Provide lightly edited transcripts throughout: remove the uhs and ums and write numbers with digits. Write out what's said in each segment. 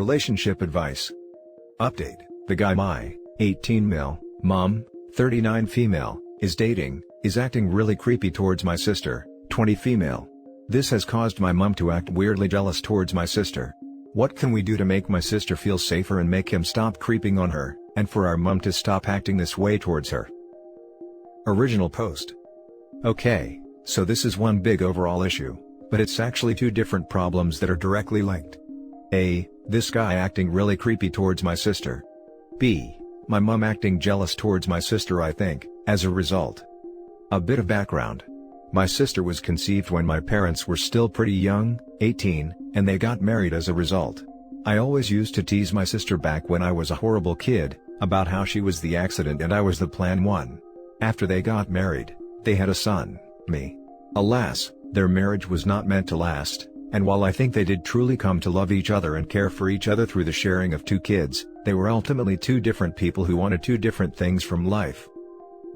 relationship advice. Update: the guy my 18 male, mom, 39 female, is dating, is acting really creepy towards my sister, 20 female. This has caused my mom to act weirdly jealous towards my sister. What can we do to make my sister feel safer and make him stop creeping on her, and for our mom to stop acting this way towards her? Original post. Okay, so this is one big overall issue, but it's actually two different problems that are directly linked. A. This guy acting really creepy towards my sister. B. My mom acting jealous towards my sister, I think, as a result. A bit of background. My sister was conceived when my parents were still pretty young, 18, and they got married as a result. I always used to tease my sister back when I was a horrible kid, about how she was the accident and I was the plan one. After they got married, they had a son, me. Alas, their marriage was not meant to last, and while I think they did truly come to love each other and care for each other through the sharing of two kids, they were ultimately two different people who wanted two different things from life.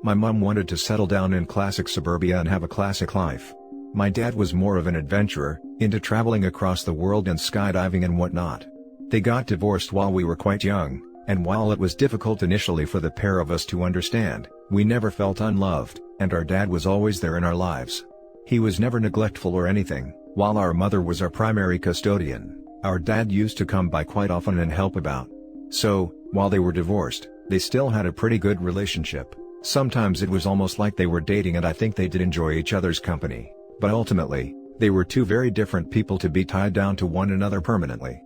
My mom wanted to settle down in classic suburbia and have a classic life. My dad was more of an adventurer, into traveling across the world and skydiving and whatnot. They got divorced while we were quite young, and while it was difficult initially for the pair of us to understand, we never felt unloved, and our dad was always there in our lives. He was never neglectful or anything. While our mother was our primary custodian, our dad used to come by quite often and help about. So, while they were divorced, they still had a pretty good relationship. Sometimes it was almost like they were dating, and I think they did enjoy each other's company, but ultimately, they were two very different people to be tied down to one another permanently.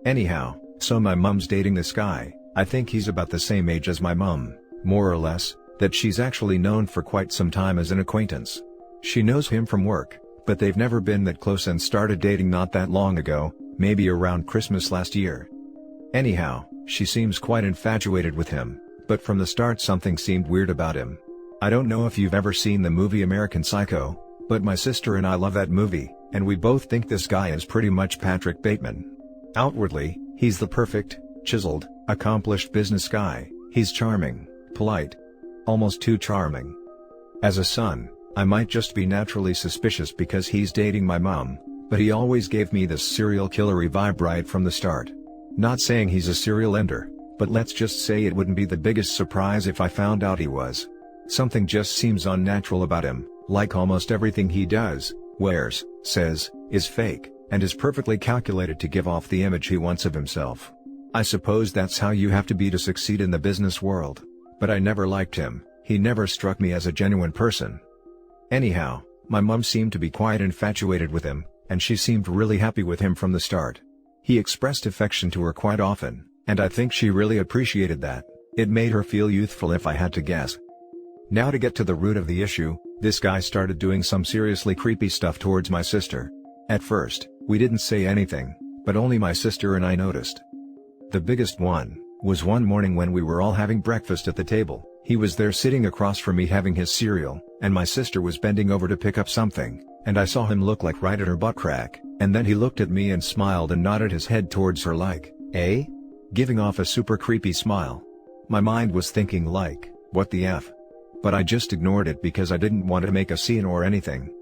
Anyhow, so my mom's dating this guy. I think he's about the same age as my mom, more or less, that she's actually known for quite some time as an acquaintance. She knows him from work, but they've never been that close and started dating not that long ago, maybe around Christmas last year. Anyhow, she seems quite infatuated with him, but from the start something seemed weird about him. I don't know if you've ever seen the movie American Psycho, but my sister and I love that movie, and we both think this guy is pretty much Patrick Bateman. Outwardly, he's the perfect, chiseled, accomplished business guy. He's charming, polite, almost too charming. As a son, I might just be naturally suspicious because he's dating my mom, but he always gave me this serial killery vibe right from the start. Not saying he's a serial ender, but let's just say it wouldn't be the biggest surprise if I found out he was. Something just seems unnatural about him, like almost everything he does, wears, says, is fake, and is perfectly calculated to give off the image he wants of himself. I suppose that's how you have to be to succeed in the business world, but I never liked him. He never struck me as a genuine person. Anyhow, my mom seemed to be quite infatuated with him, and she seemed really happy with him from the start. He expressed affection to her quite often, and I think she really appreciated that. It made her feel youthful if I had to guess. Now to get to the root of the issue, this guy started doing some seriously creepy stuff towards my sister. At first, we didn't say anything, but only my sister and I noticed. The biggest one was one morning when we were all having breakfast at the table. He was there sitting across from me having his cereal, and my sister was bending over to pick up something, and I saw him look like right at her butt crack, and then he looked at me and smiled and nodded his head towards her like, eh? Giving off a super creepy smile. My mind was thinking like, what the F? But I just ignored it because I didn't want to make a scene or anything.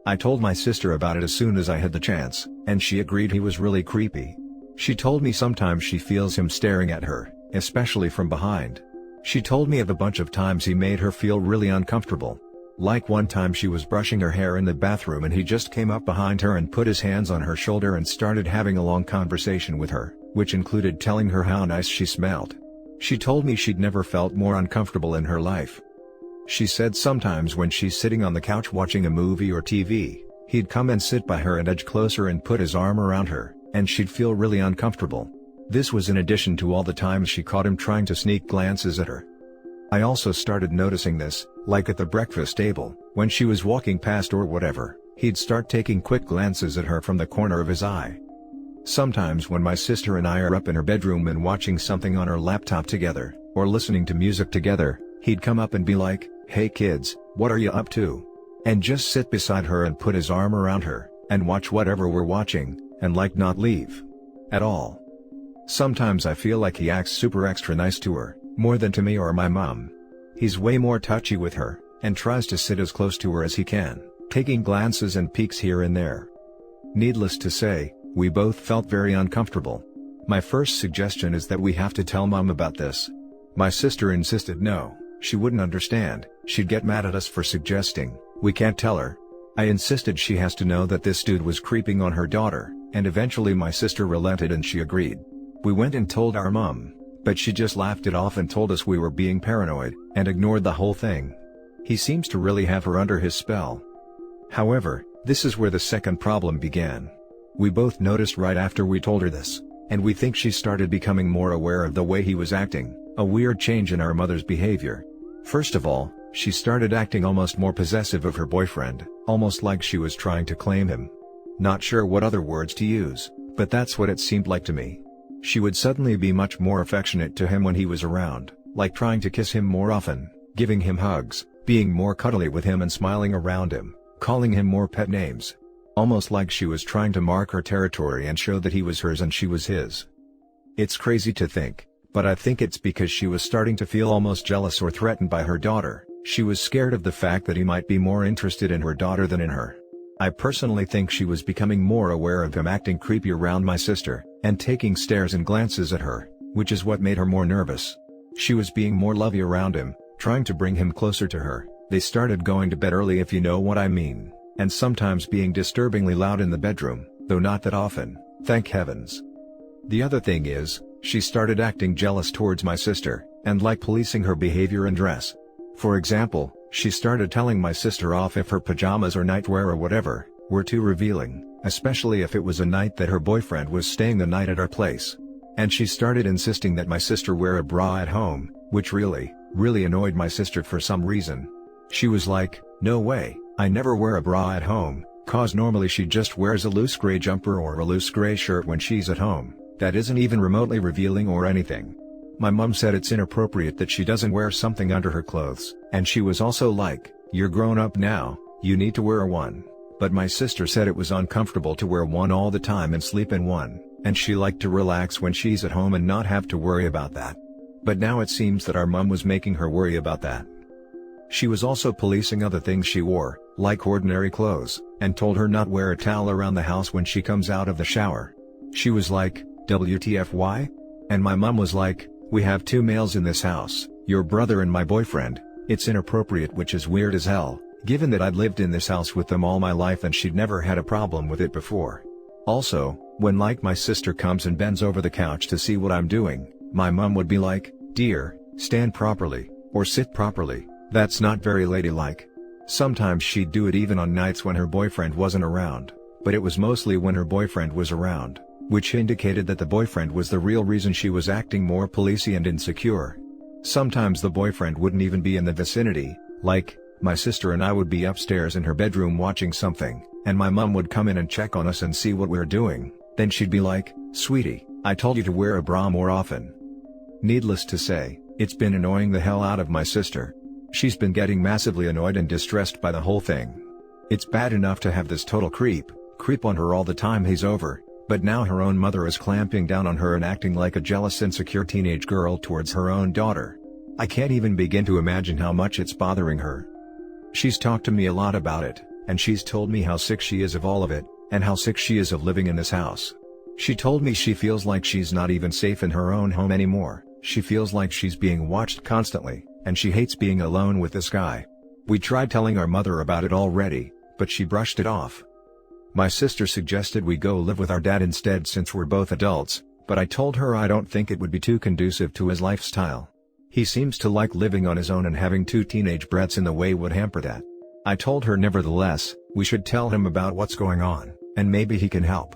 I told my sister about it as soon as I had the chance, and she agreed he was really creepy. She told me sometimes she feels him staring at her, especially from behind. She told me of a bunch of times he made her feel really uncomfortable. Like one time she was brushing her hair in the bathroom and he just came up behind her and put his hands on her shoulder and started having a long conversation with her, which included telling her how nice she smelled. She told me she'd never felt more uncomfortable in her life. She said sometimes when she's sitting on the couch watching a movie or TV, he'd come and sit by her and edge closer and put his arm around her, and she'd feel really uncomfortable. This was in addition to all the times she caught him trying to sneak glances at her. I also started noticing this, like at the breakfast table, when she was walking past or whatever, he'd start taking quick glances at her from the corner of his eye. Sometimes when my sister and I are up in her bedroom and watching something on her laptop together, or listening to music together, he'd come up and be like, "Hey kids, what are you up to?" And just sit beside her and put his arm around her, and watch whatever we're watching, and like not leave at all. Sometimes I feel like he acts super extra nice to her, more than to me or my mom. He's way more touchy with her, and tries to sit as close to her as he can, taking glances and peeks here and there. Needless to say, we both felt very uncomfortable. My first suggestion is that we have to tell Mom about this. My sister insisted no, she wouldn't understand, she'd get mad at us for suggesting, we can't tell her. I insisted she has to know that this dude was creeping on her daughter, and eventually my sister relented and she agreed. We went and told our mom, but she just laughed it off and told us we were being paranoid, and ignored the whole thing. He seems to really have her under his spell. However, this is where the second problem began. We both noticed right after we told her this, and we think she started becoming more aware of the way he was acting, a weird change in our mother's behavior. First of all, she started acting almost more possessive of her boyfriend, almost like she was trying to claim him. Not sure what other words to use, but that's what it seemed like to me. She would suddenly be much more affectionate to him when he was around, like trying to kiss him more often, giving him hugs, being more cuddly with him and smiling around him, calling him more pet names. Almost like she was trying to mark her territory and show that he was hers and she was his. It's crazy to think, but I think it's because she was starting to feel almost jealous or threatened by her daughter. She was scared of the fact that he might be more interested in her daughter than in her. I personally think she was becoming more aware of him acting creepy around my sister, and taking stares and glances at her, which is what made her more nervous. She was being more lovey around him, trying to bring him closer to her. They started going to bed early, if you know what I mean, and sometimes being disturbingly loud in the bedroom, though not that often, thank heavens. The other thing is, she started acting jealous towards my sister, and like policing her behavior and dress. For example, she started telling my sister off if her pajamas or nightwear or whatever were too revealing, especially if it was a night that her boyfriend was staying the night at our place. And she started insisting that my sister wear a bra at home, which really annoyed my sister for some reason. She was like, no way, I never wear a bra at home, cause normally she just wears a loose gray jumper or a loose gray shirt when she's at home, that isn't even remotely revealing or anything. My mom said it's inappropriate that she doesn't wear something under her clothes, and she was also like, you're grown up now, you need to wear one. But my sister said it was uncomfortable to wear one all the time and sleep in one, and she liked to relax when she's at home and not have to worry about that. But now it seems that our mom was making her worry about that. She was also policing other things she wore, like ordinary clothes, and told her not wear a towel around the house when she comes out of the shower. She was like, WTFY? And my mom was like, we have two males in this house, your brother and my boyfriend, it's inappropriate, which is weird as hell, given that I'd lived in this house with them all my life and she'd never had a problem with it before. Also, when like my sister comes and bends over the couch to see what I'm doing, my mom would be like, dear, stand properly, or sit properly, that's not very ladylike. Sometimes she'd do it even on nights when her boyfriend wasn't around, but it was mostly when her boyfriend was around, which indicated that the boyfriend was the real reason she was acting more policey and insecure. Sometimes the boyfriend wouldn't even be in the vicinity, like, my sister and I would be upstairs in her bedroom watching something, and my mom would come in and check on us and see what we're doing, then she'd be like, sweetie, I told you to wear a bra more often. Needless to say, it's been annoying the hell out of my sister. She's been getting massively annoyed and distressed by the whole thing. It's bad enough to have this total creep on her all the time he's over, but now her own mother is clamping down on her and acting like a jealous, insecure teenage girl towards her own daughter. I can't even begin to imagine how much it's bothering her. She's talked to me a lot about it, and she's told me how sick she is of all of it, and how sick she is of living in this house. She told me she feels like she's not even safe in her own home anymore, she feels like she's being watched constantly, and she hates being alone with this guy. We tried telling our mother about it already, but she brushed it off. My sister suggested we go live with our dad instead since we're both adults, but I told her I don't think it would be too conducive to his lifestyle. He seems to like living on his own and having two teenage brats in the way would hamper that. I told her nevertheless, we should tell him about what's going on, and maybe he can help.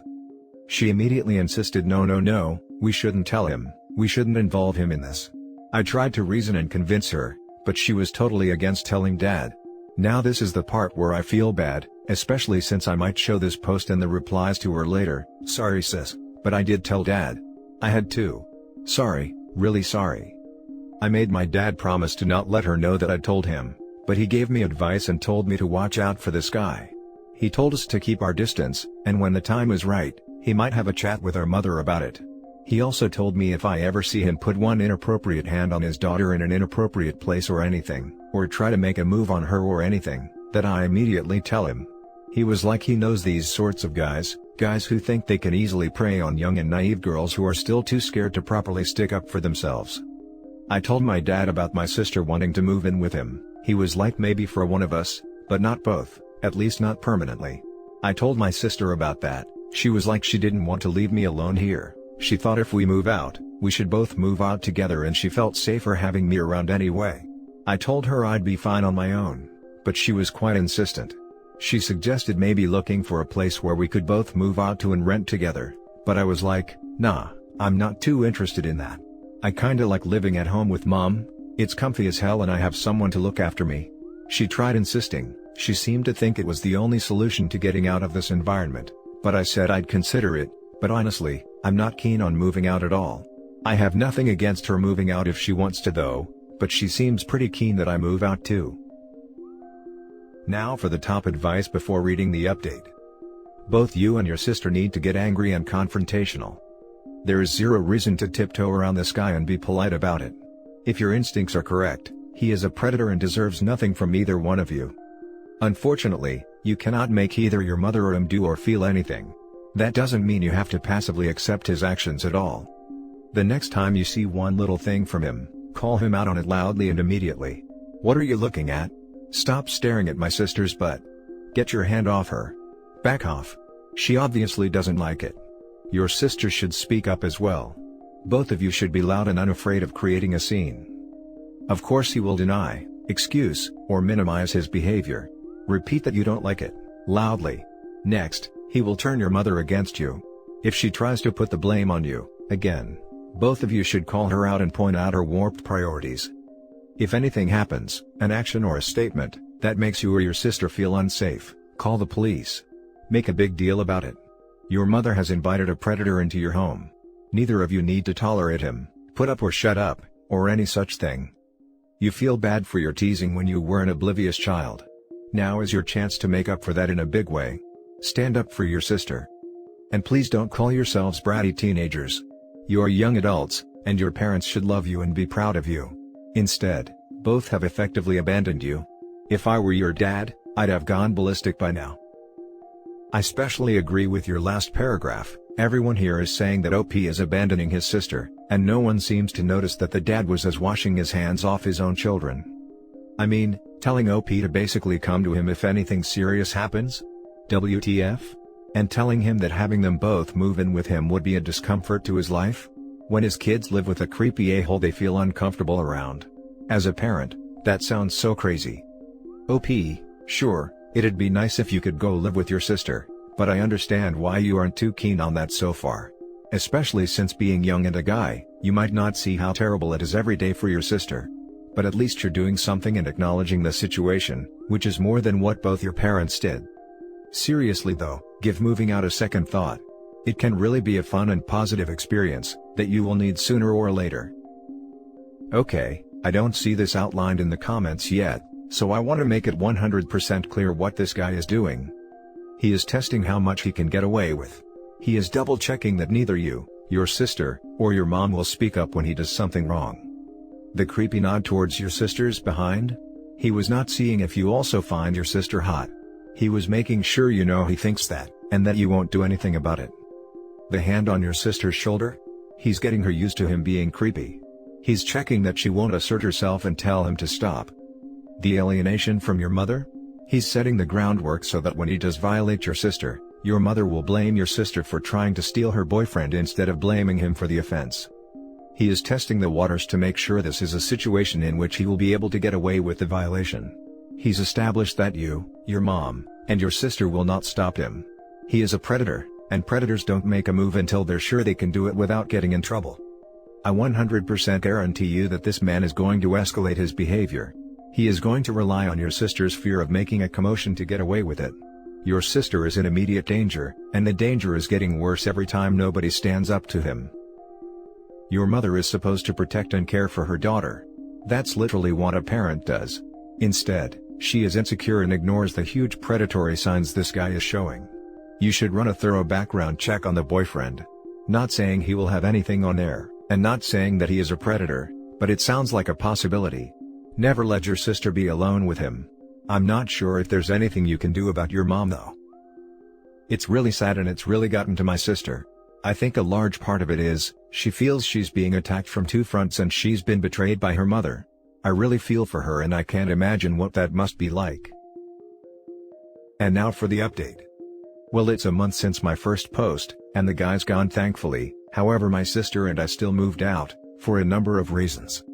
She immediately insisted no, we shouldn't tell him, we shouldn't involve him in this. I tried to reason and convince her, but she was totally against telling Dad. Now this is the part where I feel bad, especially since I might show this post and the replies to her later. Sorry sis, but I did tell Dad. I had to. Sorry, really sorry. I made my dad promise to not let her know that I'd told him, but he gave me advice and told me to watch out for this guy. He told us to keep our distance, and when the time was right, he might have a chat with our mother about it. He also told me if I ever see him put one inappropriate hand on his daughter in an inappropriate place or anything, or try to make a move on her or anything, that I immediately tell him. He was like he knows these sorts of guys, Guys who think they can easily prey on young and naive girls who are still too scared to properly stick up for themselves. I told my dad about my sister wanting to move in with him. He was like, maybe for one of us, but not both, at least not permanently. I told my sister about that. She was like, she didn't want to leave me alone here. She thought if we move out, we should both move out together, and she felt safer having me around anyway. I told her I'd be fine on my own, but she was quite insistent. She suggested maybe looking for a place where we could both move out to and rent together, but I was like, nah, I'm not too interested in that. I kinda like living at home with mom. It's comfy as hell and I have someone to look after me. She tried insisting. She seemed to think it was the only solution to getting out of this environment, but I said I'd consider it, but honestly, I'm not keen on moving out at all. I have nothing against her moving out if she wants to though, but she seems pretty keen that I move out too. Now for the top advice before reading the update. Both you and your sister need to get angry and confrontational. There is zero reason to tiptoe around this guy and be polite about it. If your instincts are correct, he is a predator and deserves nothing from either one of you. Unfortunately, you cannot make either your mother or him do or feel anything. That doesn't mean you have to passively accept his actions at all. The next time you see one little thing from him, call him out on it loudly and immediately. What are you looking at? Stop staring at my sister's butt. Get your hand off her. Back off. She obviously doesn't like it. Your sister should speak up as well. Both of you should be loud and unafraid of creating a scene. Of course he will deny, excuse, or minimize his behavior. Repeat that you don't like it, loudly. Next, he will turn your mother against you. If she tries to put the blame on you, again, both of you should call her out and point out her warped priorities. If anything happens, an action or a statement, that makes you or your sister feel unsafe, call the police. Make a big deal about it. Your mother has invited a predator into your home. Neither of you need to tolerate him, put up or shut up, or any such thing. You feel bad for your teasing when you were an oblivious child. Now is your chance to make up for that in a big way. Stand up for your sister. And please don't call yourselves bratty teenagers. You are young adults, and your parents should love you and be proud of you. Instead, both have effectively abandoned you. If I were your dad, I'd have gone ballistic by now. I especially agree with your last paragraph. Everyone here is saying that OP is abandoning his sister, and no one seems to notice that the dad was as washing his hands off his own children. I mean, telling OP to basically come to him if anything serious happens? WTF? And telling him that having them both move in with him would be a discomfort to his life? When his kids live with a creepy a-hole they feel uncomfortable around. As a parent, that sounds so crazy. OP, sure, it'd be nice if you could go live with your sister, but I understand why you aren't too keen on that so far. Especially since being young and a guy, you might not see how terrible it is every day for your sister. But at least you're doing something and acknowledging the situation, which is more than what both your parents did. Seriously though, give moving out a second thought. It can really be a fun and positive experience, that you will need sooner or later. Okay, I don't see this outlined in the comments yet, so I want to make it 100% clear what this guy is doing. He is testing how much he can get away with. He is double checking that neither you, your sister, or your mom will speak up when he does something wrong. The creepy nod towards your sister's behind? He was not seeing if you also find your sister hot. He was making sure you know he thinks that, and that you won't do anything about it. The hand on your sister's shoulder? He's getting her used to him being creepy. He's checking that she won't assert herself and tell him to stop. The alienation from your mother? He's setting the groundwork so that when he does violate your sister, your mother will blame your sister for trying to steal her boyfriend instead of blaming him for the offense. He is testing the waters to make sure this is a situation in which he will be able to get away with the violation. He's established that you, your mom, and your sister will not stop him. He is a predator, and predators don't make a move until they're sure they can do it without getting in trouble. I 100% guarantee you that this man is going to escalate his behavior. He is going to rely on your sister's fear of making a commotion to get away with it. Your sister is in immediate danger, and the danger is getting worse every time nobody stands up to him. Your mother is supposed to protect and care for her daughter. That's literally what a parent does. Instead, she is insecure and ignores the huge predatory signs this guy is showing. You should run a thorough background check on the boyfriend. Not saying he will have anything on there, and not saying that he is a predator, but it sounds like a possibility. Never let your sister be alone with him. I'm not sure if there's anything you can do about your mom though. It's really sad and it's really gotten to my sister. I think a large part of it is, she feels she's being attacked from two fronts and she's been betrayed by her mother. I really feel for her and I can't imagine what that must be like. And now for the update. Well, it's a month since my first post, and the guy's gone thankfully. However, my sister and I still moved out, for a number of reasons.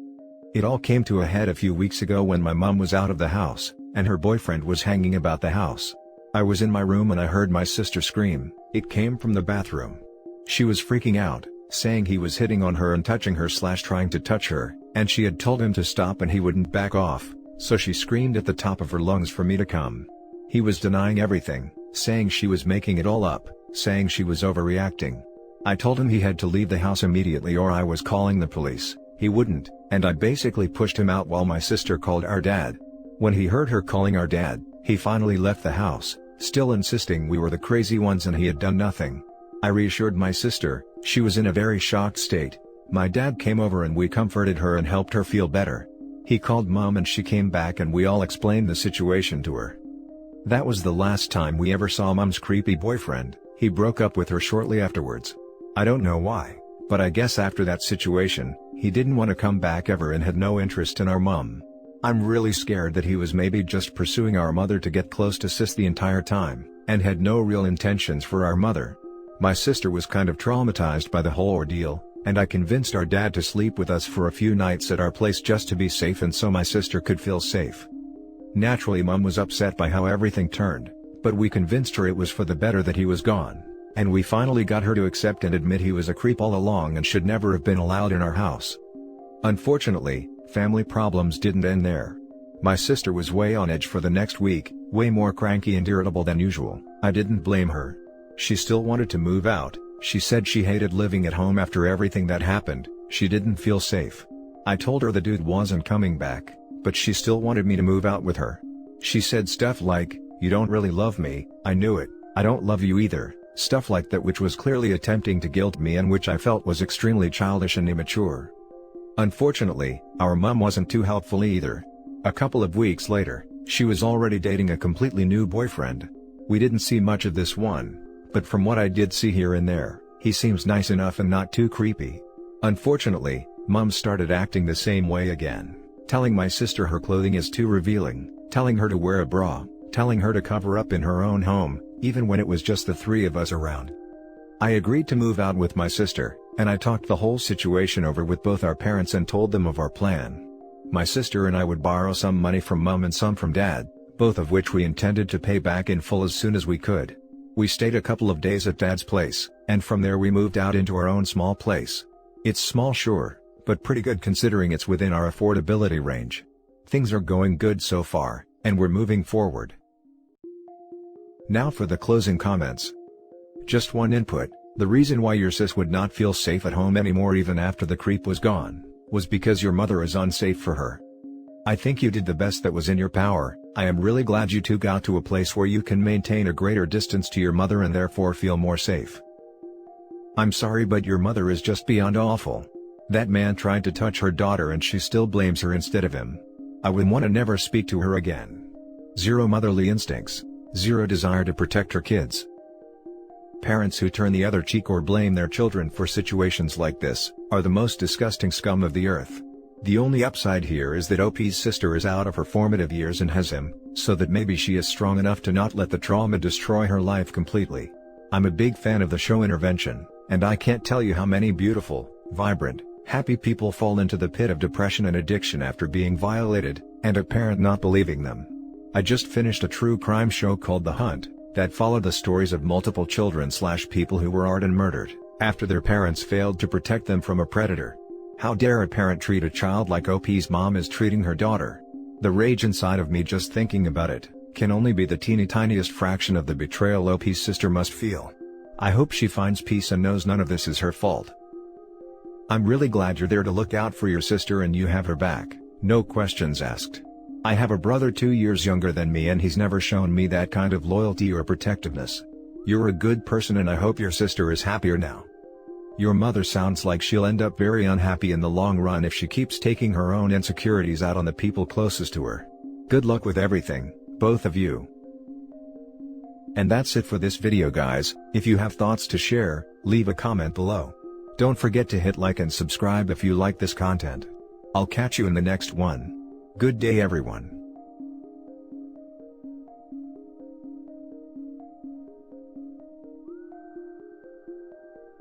It all came to a head a few weeks ago when my mom was out of the house, and her boyfriend was hanging about the house. I was in my room and I heard my sister scream. It came from the bathroom. She was freaking out, saying he was hitting on her and touching her / trying to touch her, and she had told him to stop and he wouldn't back off, so she screamed at the top of her lungs for me to come. He was denying everything, saying she was making it all up, saying she was overreacting. I told him he had to leave the house immediately or I was calling the police. He wouldn't, and I basically pushed him out while my sister called our dad. When he heard her calling our dad, he finally left the house, still insisting we were the crazy ones and he had done nothing. I reassured my sister. She was in a very shocked state. My dad came over and we comforted her and helped her feel better. He called mom and she came back and we all explained the situation to her. That was the last time we ever saw mom's creepy boyfriend. He broke up with her shortly afterwards. I don't know why, but I guess after that situation, he didn't want to come back ever and had no interest in our mom. I'm really scared that he was maybe just pursuing our mother to get close to sis the entire time, and had no real intentions for our mother. My sister was kind of traumatized by the whole ordeal, and I convinced our dad to sleep with us for a few nights at our place just to be safe and so my sister could feel safe. Naturally, mom was upset by how everything turned, but we convinced her it was for the better that he was gone, and we finally got her to accept and admit he was a creep all along and should never have been allowed in our house. Unfortunately, family problems didn't end there. My sister was way on edge for the next week, way more cranky and irritable than usual. I didn't blame her. She still wanted to move out. She said she hated living at home after everything that happened. She didn't feel safe. I told her the dude wasn't coming back, but she still wanted me to move out with her. She said stuff like, "You don't really love me." I knew it. "I don't love you either." Stuff like that, which was clearly attempting to guilt me and which I felt was extremely childish and immature. Unfortunately, our mom wasn't too helpful either. A couple of weeks later, she was already dating a completely new boyfriend. We didn't see much of this one, but from what I did see here and there, he seems nice enough and not too creepy. Unfortunately, mom started acting the same way again, telling my sister her clothing is too revealing, telling her to wear a bra, telling her to cover up in her own home, even when it was just the three of us around. I agreed to move out with my sister, and I talked the whole situation over with both our parents and told them of our plan. My sister and I would borrow some money from mom and some from dad, both of which we intended to pay back in full as soon as we could. We stayed a couple of days at dad's place, and from there we moved out into our own small place. It's small, sure, but pretty good considering it's within our affordability range. Things are going good so far, and we're moving forward. Now for the closing comments. Just one input: the reason why your sis would not feel safe at home anymore even after the creep was gone, was because your mother is unsafe for her. I think you did the best that was in your power. I am really glad you two got to a place where you can maintain a greater distance to your mother and therefore feel more safe. I'm sorry, but your mother is just beyond awful. That man tried to touch her daughter and she still blames her instead of him. I would want to never speak to her again. Zero motherly instincts. Zero desire to protect her kids. Parents who turn the other cheek or blame their children for situations like this are the most disgusting scum of the earth. The only upside here is that OP's sister is out of her formative years and has him, so that maybe she is strong enough to not let the trauma destroy her life completely. I'm a big fan of the show Intervention, and I can't tell you how many beautiful, vibrant, happy people fall into the pit of depression and addiction after being violated, and a parent not believing them. I just finished a true crime show called The Hunt, that followed the stories of multiple children/people who were art and murdered, after their parents failed to protect them from a predator. How dare a parent treat a child like OP's mom is treating her daughter? The rage inside of me just thinking about it, can only be the teeny tiniest fraction of the betrayal OP's sister must feel. I hope she finds peace and knows none of this is her fault. I'm really glad you're there to look out for your sister and you have her back, no questions asked. I have a brother 2 years younger than me and he's never shown me that kind of loyalty or protectiveness. You're a good person and I hope your sister is happier now. Your mother sounds like she'll end up very unhappy in the long run if she keeps taking her own insecurities out on the people closest to her. Good luck with everything, both of you. And that's it for this video guys. If you have thoughts to share, leave a comment below. Don't forget to hit like and subscribe if you like this content. I'll catch you in the next one. Good day everyone.